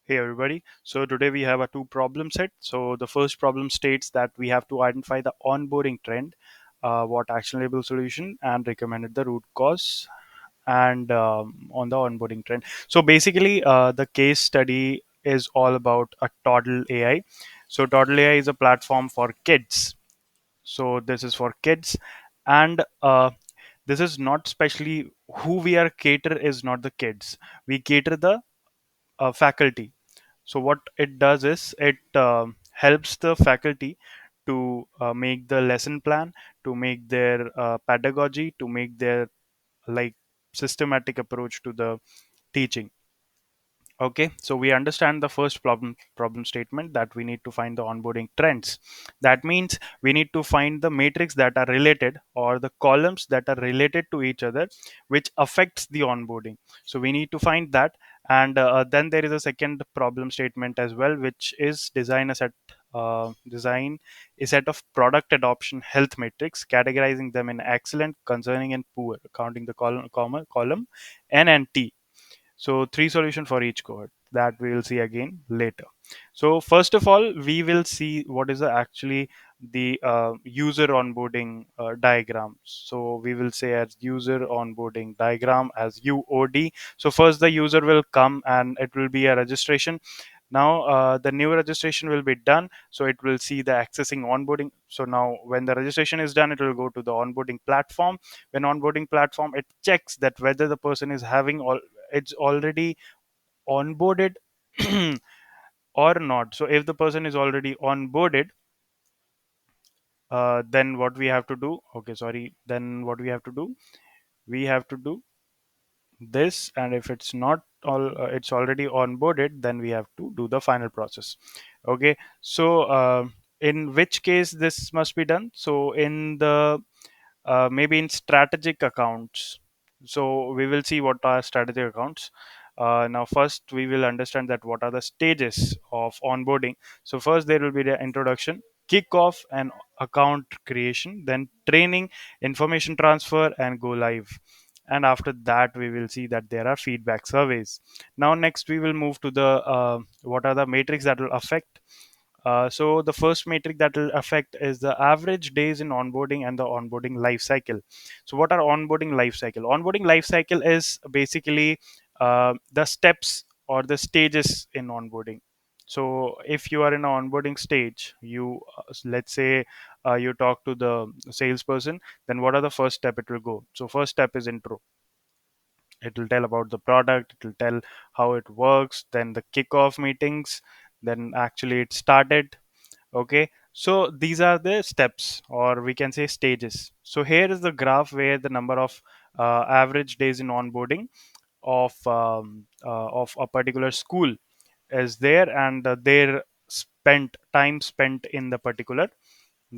Hey everybody. So today we have a two problem set. So the first problem states that we have to identify the onboarding trend, what actionable solution, and recommended the root cause and on the onboarding trend. So basically, the case study is all about a toddle AI. So toddle AI is a platform for kids. So this is for kids, and this is not specially who we are cater is not the kids. We cater the faculty. So what it does is it helps the faculty to make the lesson plan, to make their pedagogy, to make their like systematic approach to the teaching. Okay, so we understand the first problem statement that we need to find the onboarding trends. That means we need to find the matrix that are related or the columns that are related to each other, which affects the onboarding. So we need to find that, and then there is a second problem statement as well, which is design a set of product adoption health metrics, categorizing them in excellent, concerning, and poor, counting the column N and T. So three solution for each cohort that we will see again later. So first of all, we will see what is actually the user onboarding diagram. So we will say as user onboarding diagram as UOD. So first the user will come and it will be a registration. Now the new registration will be done, so it will see the accessing onboarding. So now when the registration is done, it will go to the onboarding platform. When onboarding platform, it checks that whether the person is having all it's already onboarded or not. So if the person is already onboarded, then what we have to do, okay, sorry, then what we have to do, we have to do this. And if it's not all it's already onboarded, then we have to do the final process. Okay, so in which case this must be done? So in the maybe in strategic accounts. So we will see what are strategic accounts. Now first we will understand that what are the stages of onboarding. So first there will be the introduction, kickoff, and account creation, then training, information transfer, and go live. And after that we will see that there are feedback surveys. Now next we will move to the what are the matrix that will affect. So the first metric that will affect is the average days in onboarding and the onboarding life cycle. So what are onboarding life cycle? Onboarding life cycle is basically the steps or the stages in onboarding. So if you are in an onboarding stage, you let's say you talk to the salesperson, then what are the first step it will go? So first step is intro. It will tell about the product, it will tell how it works, then the kickoff meetings, then actually it started. Okay, so these are the steps or we can say stages. So here is the graph where the number of average days in onboarding of a particular school is there, and their spent time spent in the particular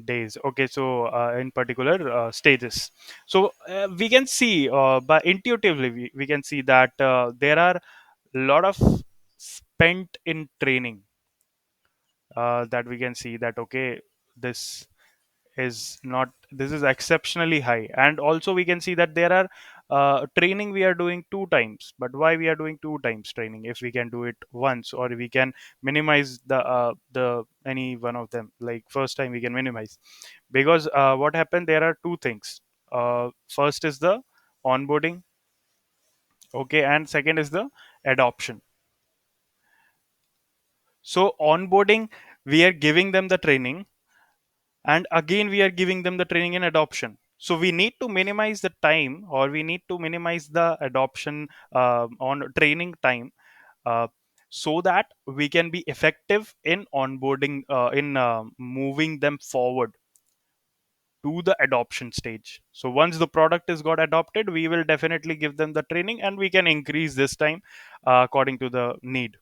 days. Okay, so in particular stages. So we can see but intuitively we can see that there are a lot of spent in training, that we can see that okay, this is not this is exceptionally high. And also we can see that there are training we are doing two times. But why we are doing two times training if we can do it once, or we can minimize the any one of them, like first time we can minimize. Because what happened, there are two things. First is the onboarding, okay, and second is the adoption. So onboarding, we are giving them the training, and again we are giving them the training and adoption. So we need to minimize the time, or we need to minimize the adoption on training time, uh, so that we can be effective in onboarding, in moving them forward to the adoption stage. So once the product is got adopted, we will definitely give them the training, and we can increase this time according to the need.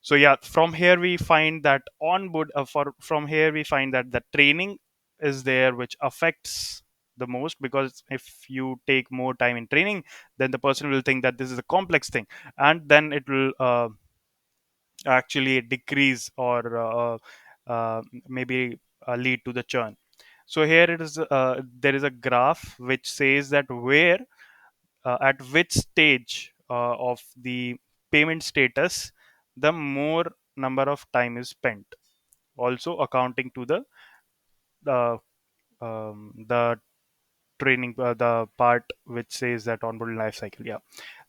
So yeah, from here we find that onboard for from here we find that the training is there, which affects the most. Because if you take more time in training, then the person will think that this is a complex thing, and then it will actually decrease or maybe lead to the churn. So here it is, there is a graph which says that where at which stage of the payment status the more number of time is spent, also accounting to the the training, the part which says that onboarding life cycle. Yeah,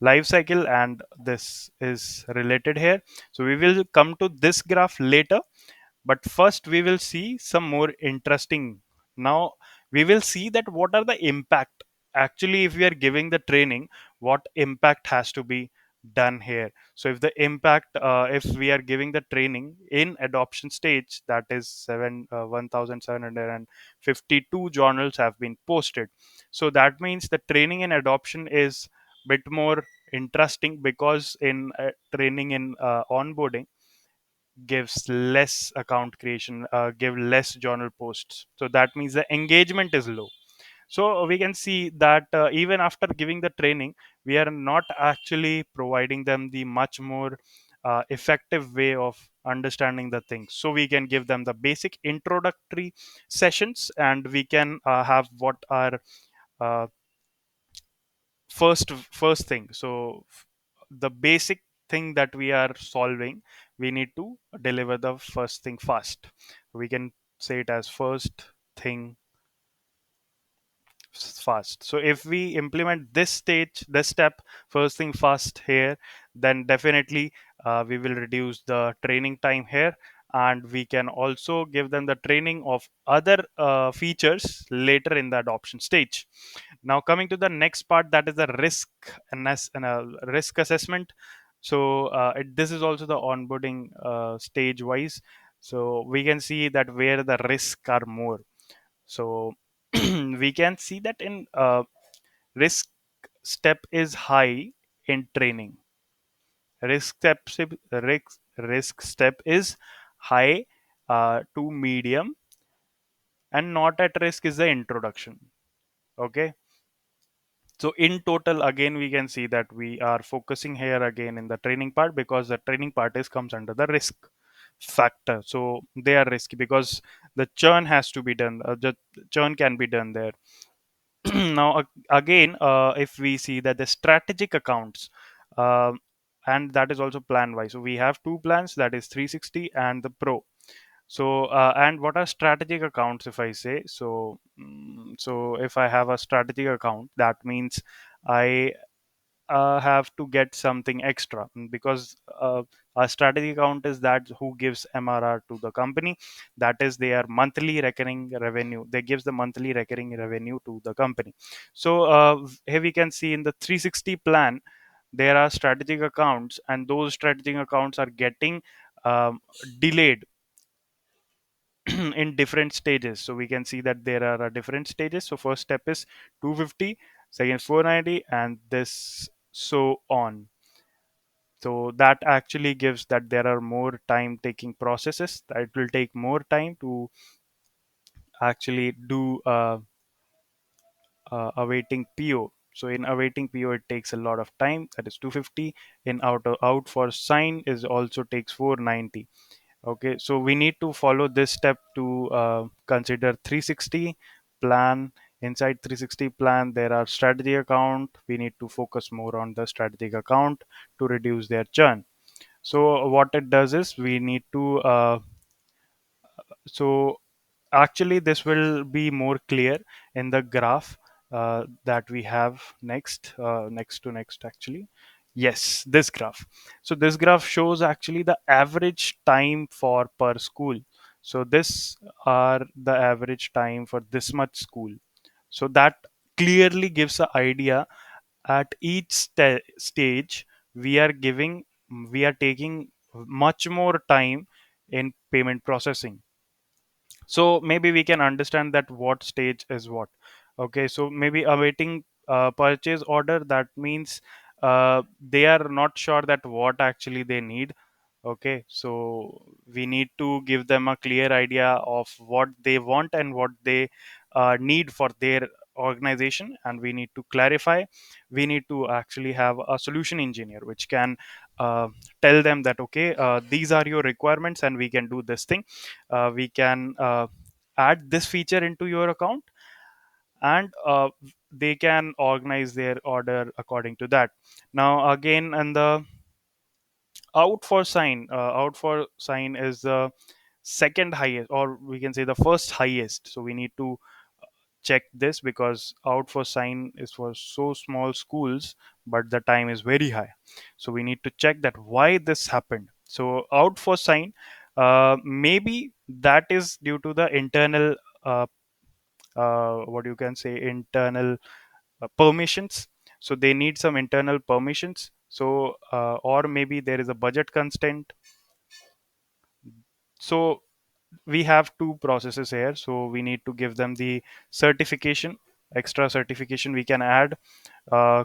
life cycle, and this is related here. So we will come to this graph later, but first we will see some more interesting. Now we will see that what are the impact, actually, if we are giving the training, what impact has to be done here. So if the impact, if we are giving the training in adoption stage, that is 1752 journals have been posted. So that means the training in adoption is bit more interesting, because in training in onboarding gives less account creation, give less journal posts, so that means the engagement is low. So we can see that even after giving the training, we are not actually providing them the much more effective way of understanding the things. So we can give them the basic introductory sessions, and we can have what are uh, first thing. So the basic thing that we are solving, we need to deliver the first thing fast. We can say it as first thing fast. So if we implement this step, first thing fast here, then definitely we will reduce the training time here, and we can also give them the training of other features later in the adoption stage. Now coming to the next part, that is the risk assessment. So this is also the onboarding stage wise. So we can see that where the risks are more. So we can see that in risk step is high in training. Risk step is high to medium, and not at risk is the introduction. Okay. So in total, again, we can see that we are focusing here again in the training part, because the training part is comes under the risk factor. So they are risky because the churn has to be done. The churn can be done there. Now again, if we see that the strategic accounts, um, and that is also plan wise, so we have two plans, that is 360 and the pro. So and what are strategic accounts, if I say so? So if I have a strategic account, that means I have to get something extra, because a strategy account is that who gives MRR to the company, that is their monthly recurring revenue, they gives the monthly recurring revenue to the company. So here we can see in the 360 plan there are strategic accounts, and those strategic accounts are getting um, delayed in different stages. So we can see that there are different stages. So first step is 250, second 490, and this so on. So that actually gives that there are more time taking processes, that it will take more time to actually do awaiting PO. So in awaiting PO, it takes a lot of time. That is 250. In out for sign is also takes 490. Okay, so we need to follow this step to consider 360 plan. Inside 360 plan, there are strategy account. We need to focus more on the strategic account to reduce their churn. So what it does is we need to so actually this will be more clear in the graph that we have next actually. Yes, this graph. So this graph shows actually the average time for per school. So this are the average time for this much school. So that clearly gives an idea at each stage we are giving, we are taking much more time in payment processing. So maybe we can understand that what stage is what. Okay, so maybe awaiting purchase order, that means they are not sure that what actually they need. Okay, so we need to give them a clear idea of what they want and what they need for their organization, and we need to clarify. We need to actually have a solution engineer which can tell them that okay, these are your requirements and we can do this thing. We can add this feature into your account, and they can organize their order according to that. Now again, and the Out for sign is the second highest, or we can say the first highest. So we need to check this, because out for sign is for so small schools, but the time is very high. So we need to check that why this happened. So out for sign, maybe that is due to the internal, uh, what you can say, internal permissions. So they need some internal permissions. So or maybe there is a budget constraint. So we have two processes here. So we need to give them the certification, extra certification we can add,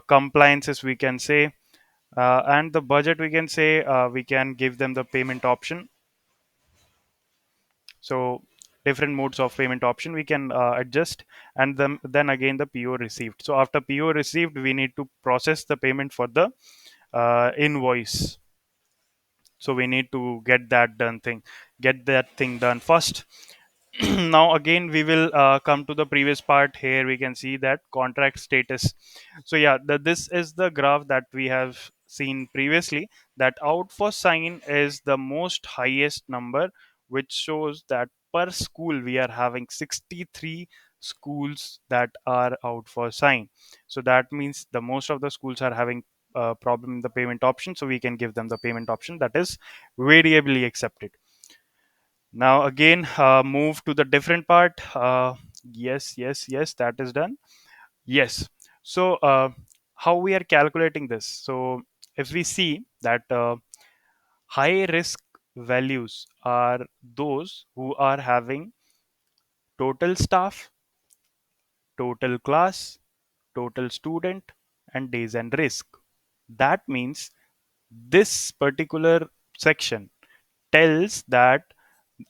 compliances we can say, and the budget we can say, we can give them the payment option. So different modes of payment option we can adjust. And then again the PO received. So after PO received, we need to process the payment for the invoice. So we need to get that thing done first. Now again we will come to the previous part. Here we can see that contract status. So yeah, this is the graph that we have seen previously, that out for sign is the most highest number, which shows that per school we are having 63 schools that are out for sign. So that means the most of the schools are having a problem in the payment option, so we can give them the payment option that is variably accepted. Now again, move to the different part. Yes, that is done. Yes. So how we are calculating this? So if we see that high risk values are those who are having total staff, total class, total student, and days and risk. That means this particular section tells that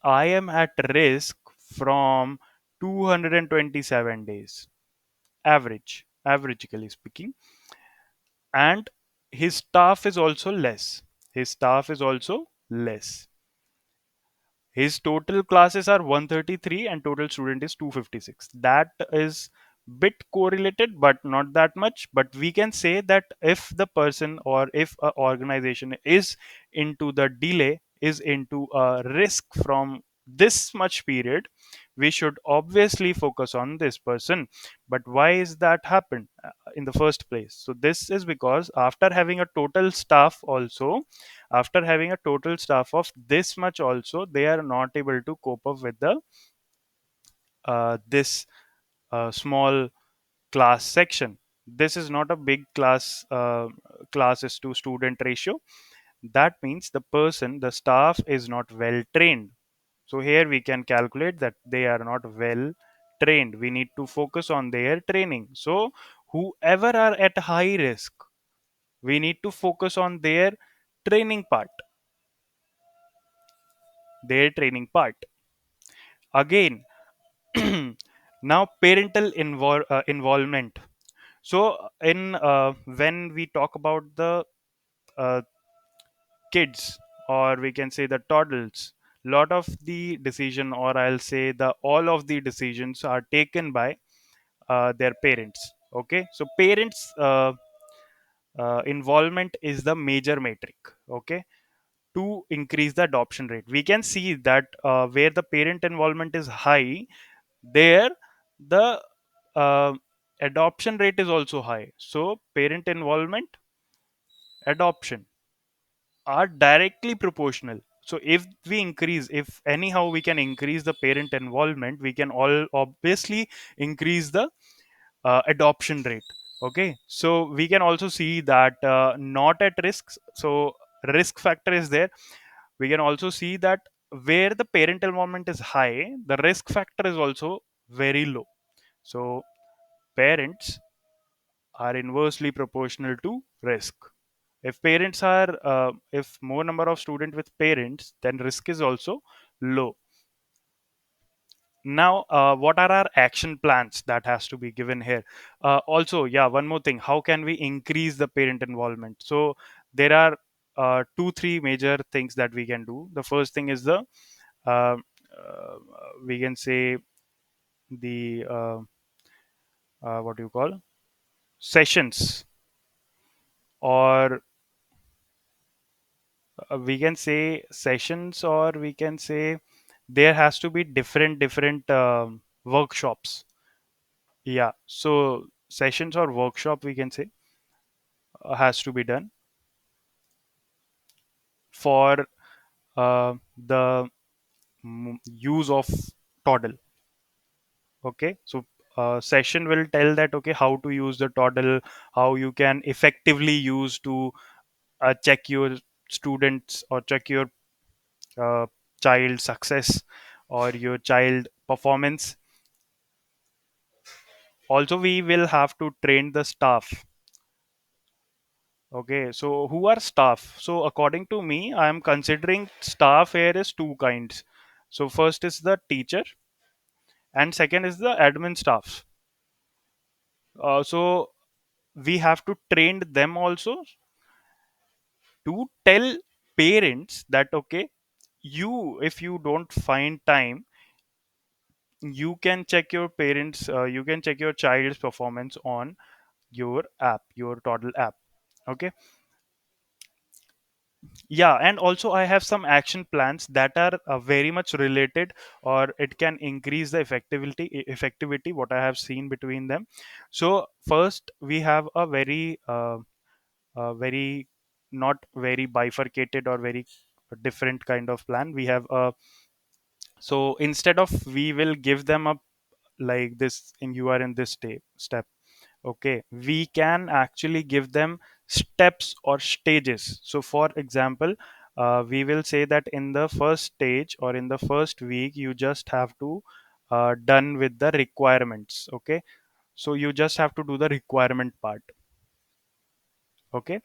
I am at risk from 227 days, averagely speaking, and his staff is also less. His staff is also less. His total classes are 133 and total student is 256. That is bit correlated, but not that much. But we can say that if the person or if a organization is into the delay, is into a risk from this much period, we should obviously focus on this person. But why is that happened in the first place? So this is because after having a total staff of this much also, they are not able to cope up with the this small class section. This is not a big classes to student ratio. That means the staff is not well trained. So here we can calculate that they are not well trained. We need to focus on their training. So whoever are at high risk, we need to focus on training part their training part. Again, now parental involvement. So in when we talk about the uh, kids, or we can say the toddlers, lot of the decision, or I'll say the all of the decisions are taken by their parents. Okay, so parents involvement is the major metric. Okay, to increase the adoption rate, we can see that where the parent involvement is high, there the uh, adoption rate is also high. So parent involvement, adoption are directly proportional. So if anyhow we can increase the parent involvement, we can all obviously increase the adoption rate. Okay, so we can also see that not at risks, so risk factor is there. We can also see that where the parent involvement is high, the risk factor is also very low. So parents are inversely proportional to risk. If more number of students with parents, then risk is also low. Now what are our action plans that has to be given here? Also, yeah, one more thing, how can we increase the parent involvement? So there are two three major things that we can do. The first thing is the uh, uh, we can say the what do you call, sessions, or We can say sessions, or we can say there has to be different workshops. Yeah, so sessions or workshop, we can say, has to be done for the use of toddle. Okay, so session will tell that, okay, how to use the toddle, how you can effectively use to check your students or check your uh, child success or your child performance. Also, we will have to train the staff. Okay, so who are staff? So according to me, I am considering staff here is two kinds. So first is the teacher, and second is the admin staff. So we have to train them also to tell parents that, okay, you, if you don't find time, you can check your parents, you can check your child's performance on your app, your toddle app. Okay, yeah, and also I have some action plans that are very much related, or it can increase the effectivity what I have seen between them. So first we have a very not very bifurcated or very different kind of plan. We have a, so instead of we will give them a like this in, you are in this step. Okay, we can actually give them steps or stages. So for example, we will say that in the first stage or in the first week you just have to done with the requirements. Okay, so you just have to do the requirement part. Okay,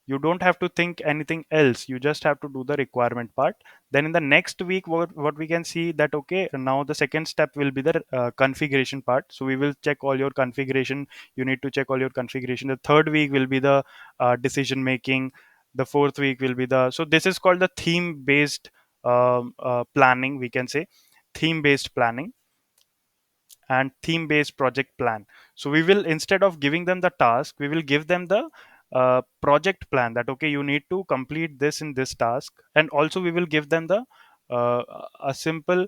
you don't have to think anything else, you just have to do the requirement part. Then in the next week, what we can see that, okay, now the second step will be the configuration part. So we will check all your configuration, you need to check all your configuration. The third week will be the decision making. The fourth week will be the, so this is called the theme based planning, we can say, theme based planning and theme based project plan. So we will, instead of giving them the task, we will give them the project plan, that, okay, you need to complete this in this task. And also we will give them the uh, a simple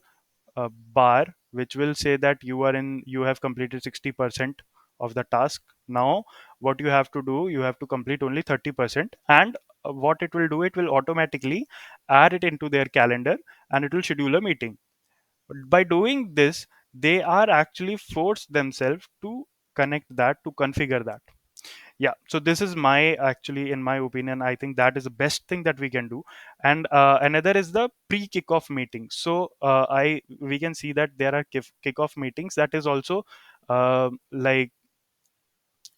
bar which will say that you are in, you have completed 60% of the task. Now what you have to do, you have to complete only 30%. And what it will do, it will automatically add it into their calendar, and it will schedule a meeting. By doing this, they are actually force themselves to connect that, to configure that. Yeah, so this is my, actually in my opinion, I think that is the best thing that we can do. And another is the pre kickoff meeting. So I we can see that there are kickoff meetings, that is also like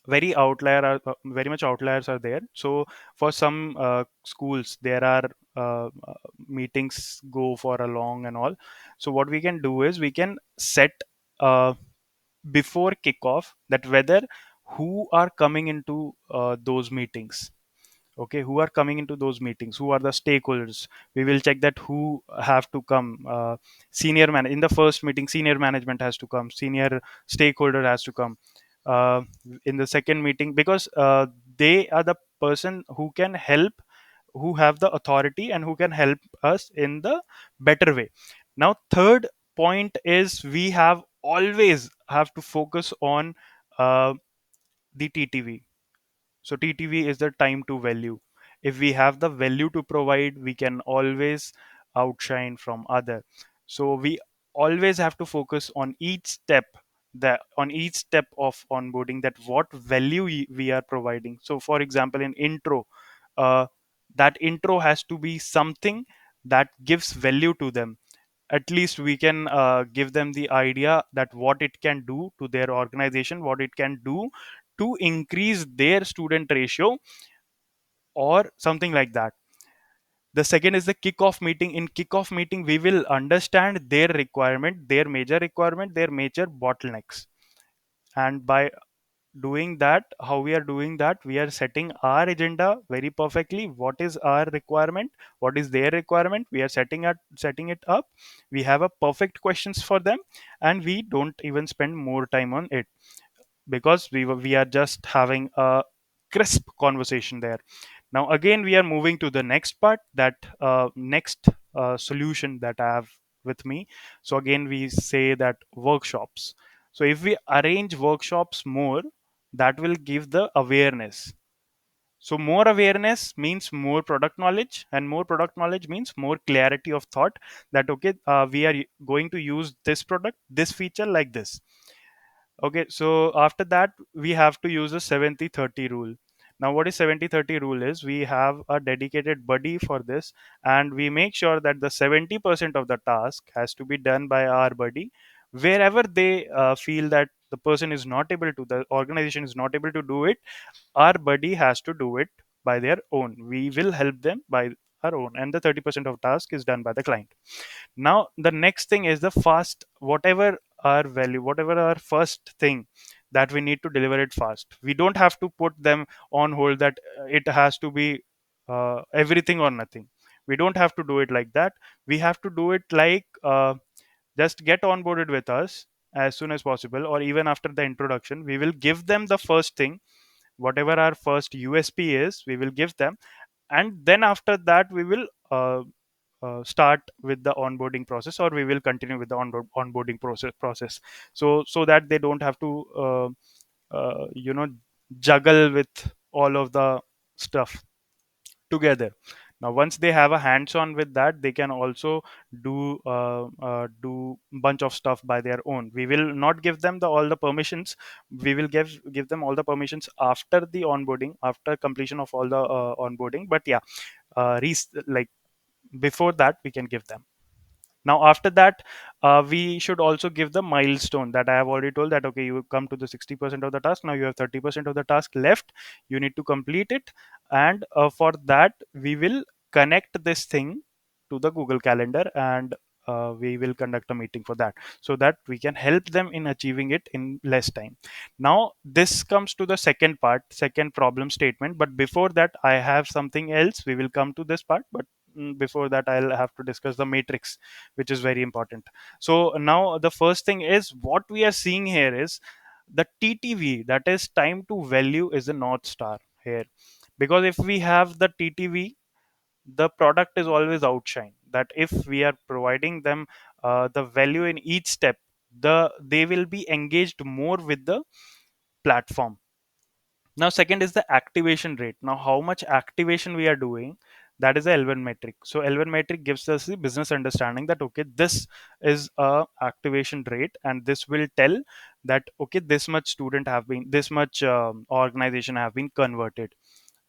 very outlier are very much outliers are there. So for some schools there are meetings go for a long and all. So what we can do is we can set uh, before kickoff that whether who are coming into those meetings. Okay, who are coming into those meetings, who are the stakeholders. We will check that who have to come. Senior man in the first meeting, senior management has to come, senior stakeholder has to come uh, in the second meeting, because they are the person who can help, who have the authority and who can help us in the better way. Now third point is we have always have to focus on uh, the TTV. So TTV is the time to value. If we have the value to provide, we can always outshine from other. So we always have to focus on each step, that on each step of onboarding, that what value we are providing. So for example, in intro, uh, that intro has to be something that gives value to them. At least we can give them the idea that what it can do to their organization, what it can do to increase their student ratio or something like that. The second is the kickoff meeting. In kickoff meeting we will understand their requirement, their major requirement, their major bottlenecks. And by doing that, how we are doing that, we are setting our agenda very perfectly. What is our requirement, what is their requirement, we are setting it up. We have a perfect questions for them, and we don't even spend more time on it, because we are just having a crisp conversation there. Now again we are moving to the next part, that next solution that I have with me. So again we say that workshops. So if we arrange workshops more, that will give the awareness. So more awareness means more product knowledge, and more product knowledge means more clarity of thought, that okay, we are going to use this product, this feature like this. Okay, so after that we have to use a 70-30 rule. Now what is 70-30 rule is, we have a dedicated buddy for this, and we make sure that the 70% of the task has to be done by our buddy. Wherever they feel that the person is not able to, the organization is not able to do it, our buddy has to do it by their own. We will help them by our own, and the 30% of task is done by the client. Now the next thing is the fast, whatever our value, whatever our first thing, that we need to deliver it fast. We don't have to put them on hold, that it has to be everything or nothing. We don't have to do it like that. We have to do it like, just get onboarded with us as soon as possible, or even after the introduction we will give them the first thing, whatever our first USP is, we will give them. And then after that we will start with the onboarding process, or we will continue with the onboarding process, so that they don't have to juggle with all of the stuff together. Now once they have a hands on with that, they can also do bunch of stuff by their own. We will not give them the all the permissions. We will give them all the permissions after the onboarding, after completion of all the onboarding. But yeah, like before that we can give them. Now after that, we should also give the milestone, that I have already told, that okay, you come to the 60% of the task, now you have 30% of the task left, you need to complete it. And for that we will connect this thing to the Google Calendar, and we will conduct a meeting for that, so that we can help them in achieving it in less time. Now this comes to the second part, second problem statement. But before that I have something else, we will come to this part. But before that I'll have to discuss the matrix, which is very important. So now the first thing is, what we are seeing here is the TTV, that is time to value, is the north star here. Because if we have the TTV, the product is always outshine. That if we are providing them the value in each step, they will be engaged more with the platform. Now second is the activation rate. Now how much activation we are doing, that is the L1 metric. So L1 metric gives us the business understanding, that okay, this is a activation rate, and this will tell that okay, this much student have been, this much organization have been converted,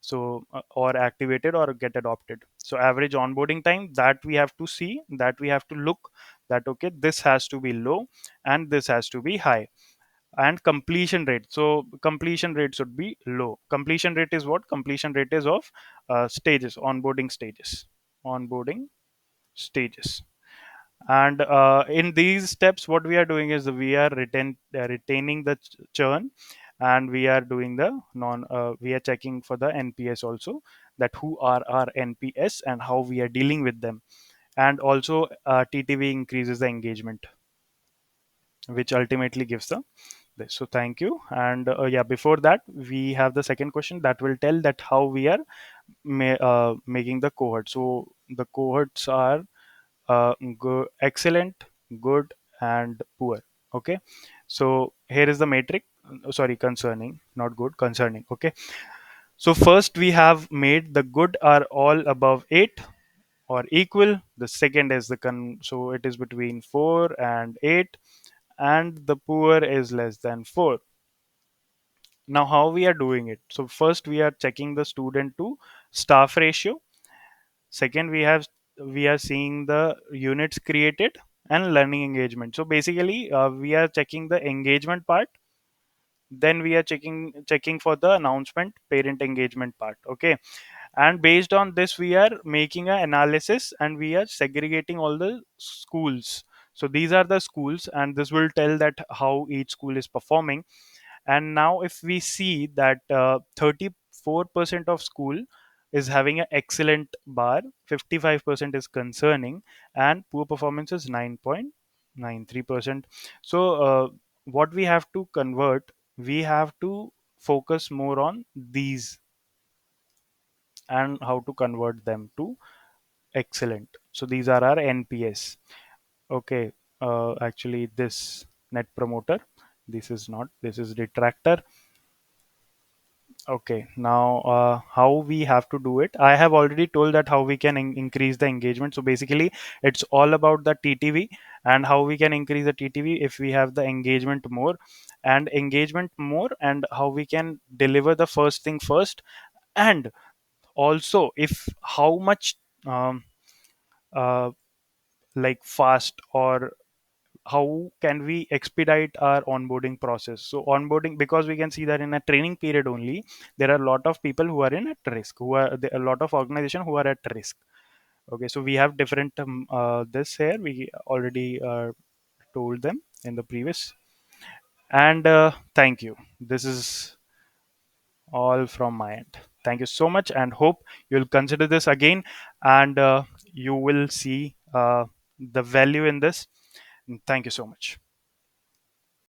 so or activated or get adopted. So average onboarding time, that we have to see, that we have to look, that okay, this has to be low and this has to be high. And completion rate, so completion rate should be low. Completion rate is what? Completion rate is of stages, onboarding stages. And in these steps what we are doing is, we are retaining the churn, and we are doing the non we are checking for the NPS also, that who are our NPS and how we are dealing with them. And also TTV increases the engagement, which ultimately gives the this. So thank you. And yeah, before that we have the second question, that will tell that how we are making the cohort. So the cohorts are excellent, good, and poor. Okay, so here is the matrix. Sorry, concerning, not good, concerning. Okay, so first we have made the good are all above 8 or equal. The second is the so it is between 4 and 8, and the poor is less than 4. Now how we are doing it? So first we are checking the student to staff ratio. Second, we are seeing the units created and learning engagement. So basically we are checking the engagement part, then we are checking for the announcement parent engagement part. Okay, and based on this we are making an analysis, and we are segregating all the schools. So these are the schools, and this will tell that how each school is performing. And now if we see that 34% of school is having an excellent bar, 55% is concerning, and poor performance is 9.93%. So what we have to convert, we have to focus more on these and how to convert them to excellent. So these are our NPS. Okay, actually, this net promoter, this is not, this is detractor. Okay, now how we have to do it? I have already told that how we can increase the engagement. So basically, it's all about the TTV and how we can increase the TTV if we have the engagement more, and how we can deliver the first thing first, and also if how much um, uh, like fast, or how can we expedite our onboarding process. So onboarding, because we can see that in a training period only, there are a lot of people who are in at risk, who are a lot of organization who are at risk. Okay, so we have different this here we already told them in the previous. And thank you, this is all from my end. Thank you so much, and hope you'll consider this again, and you will see the value in this. Thank you so much.